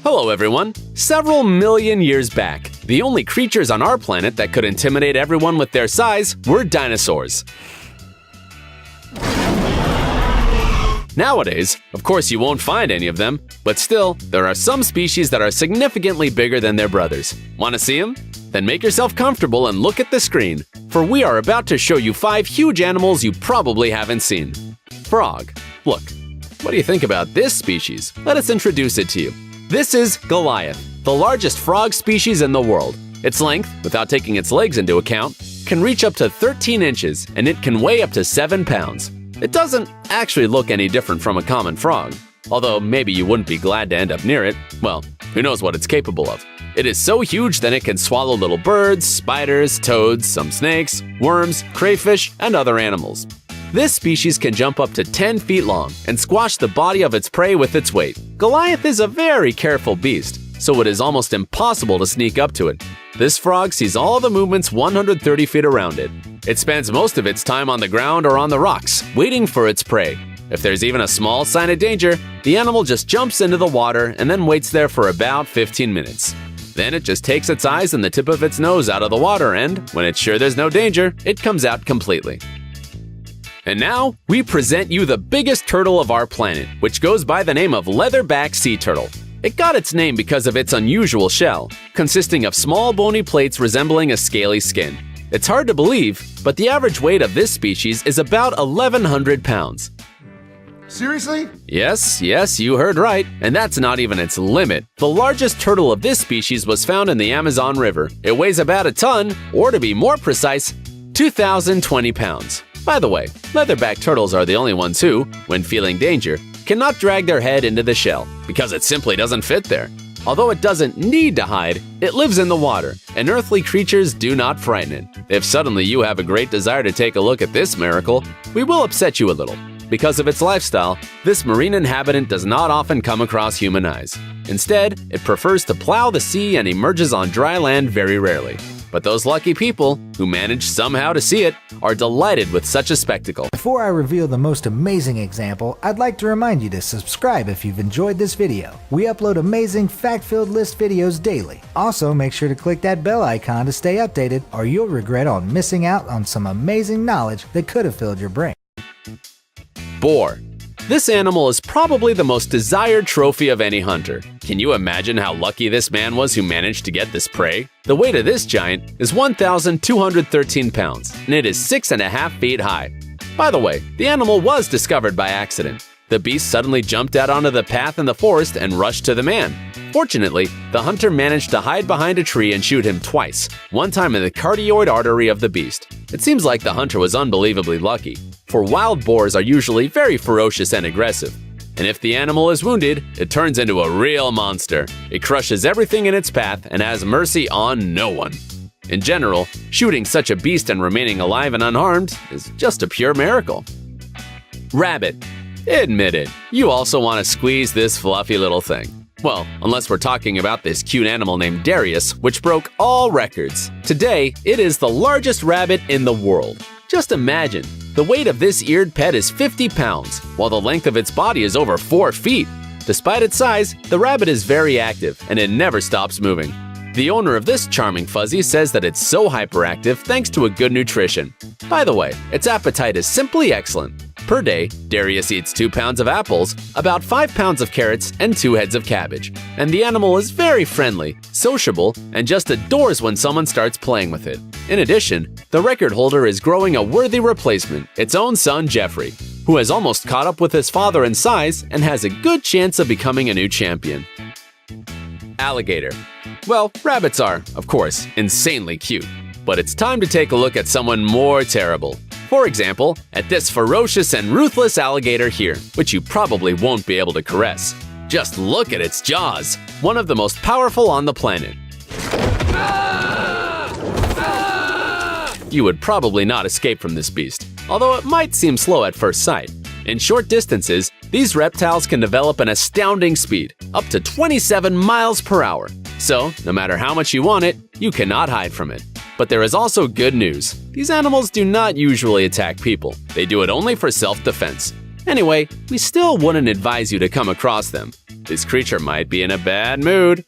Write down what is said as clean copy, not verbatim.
Hello everyone! Several million years back, the only creatures on our planet that could intimidate everyone with their size were dinosaurs. Nowadays, of course you won't find any of them, but still, there are some species that are significantly bigger than their brothers. Want to see them? Then make yourself comfortable and look at the screen, for we are about to show you 5 huge animals you probably haven't seen. Frog. Look, what do you think about this species? Let us introduce it to you. This is Goliath, the largest frog species in the world. Its length, without taking its legs into account, can reach up to 13 inches, and it can weigh up to 7 pounds. It doesn't actually look any different from a common frog, although maybe you wouldn't be glad to end up near it. Well, who knows what it's capable of. It is so huge that it can swallow little birds, spiders, toads, some snakes, worms, crayfish, and other animals. This species can jump up to 10 feet long and squash the body of its prey with its weight. Goliath is a very careful beast, so it is almost impossible to sneak up to it. This frog sees all the movements 130 feet around it. It spends most of its time on the ground or on the rocks, waiting for its prey. If there's even a small sign of danger, the animal just jumps into the water and then waits there for about 15 minutes. Then it just takes its eyes and the tip of its nose out of the water and, when it's sure there's no danger, it comes out completely. And now, we present you the biggest turtle of our planet, which goes by the name of leatherback sea turtle. It got its name because of its unusual shell, consisting of small bony plates resembling a scaly skin. It's hard to believe, but the average weight of this species is about 1,100 pounds. Seriously? Yes, you heard right, and that's not even its limit. The largest turtle of this species was found in the Amazon River. It weighs about a ton, or to be more precise, 2,020 pounds. By the way, leatherback turtles are the only ones who, when feeling danger, cannot drag their head into the shell, because it simply doesn't fit there. Although it doesn't need to hide, it lives in the water, and earthly creatures do not frighten it. If suddenly you have a great desire to take a look at this miracle, we will upset you a little. Because of its lifestyle, this marine inhabitant does not often come across human eyes. Instead, it prefers to plow the sea and emerges on dry land very rarely. But those lucky people, who manage somehow to see it, are delighted with such a spectacle. Before I reveal the most amazing example, I'd like to remind you to subscribe if you've enjoyed this video. We upload amazing fact-filled list videos daily. Also, make sure to click that bell icon to stay updated, or you'll regret on missing out on some amazing knowledge that could have filled your brain. Boar. This animal is probably the most desired trophy of any hunter. Can you imagine how lucky this man was who managed to get this prey? The weight of this giant is 1,213 pounds, and it is 6.5 feet high. By the way, the animal was discovered by accident. The beast suddenly jumped out onto the path in the forest and rushed to the man. Fortunately, the hunter managed to hide behind a tree and shoot him twice, one time in the cardioid artery of the beast. It seems like the hunter was unbelievably lucky, for wild boars are usually very ferocious and aggressive. And if the animal is wounded, it turns into a real monster. It crushes everything in its path and has mercy on no one. In general, shooting such a beast and remaining alive and unharmed is just a pure miracle. Rabbit. Admit it, you also want to squeeze this fluffy little thing. Well, unless we're talking about this cute animal named Darius, which broke all records. Today, it is the largest rabbit in the world. Just imagine, the weight of this eared pet is 50 pounds, while the length of its body is over 4 feet. Despite its size, the rabbit is very active, and it never stops moving. The owner of this charming fuzzy says that it's so hyperactive thanks to a good nutrition. By the way, its appetite is simply excellent. Per day, Darius eats 2 pounds of apples, about 5 pounds of carrots, and 2 heads of cabbage. And the animal is very friendly, sociable, and just adores when someone starts playing with it. In addition, the record holder is growing a worthy replacement, its own son Jeffrey, who has almost caught up with his father in size and has a good chance of becoming a new champion. Alligator. Well, rabbits are, of course, insanely cute. But it's time to take a look at someone more terrible. For example, at this ferocious and ruthless alligator here, which you probably won't be able to caress. Just look at its jaws, one of the most powerful on the planet. You would probably not escape from this beast, although it might seem slow at first sight. In short distances, these reptiles can develop an astounding speed, up to 27 miles per hour. So, no matter how much you want it, you cannot hide from it. But there is also good news. These animals do not usually attack people. They do it only for self-defense. Anyway, we still wouldn't advise you to come across them. This creature might be in a bad mood.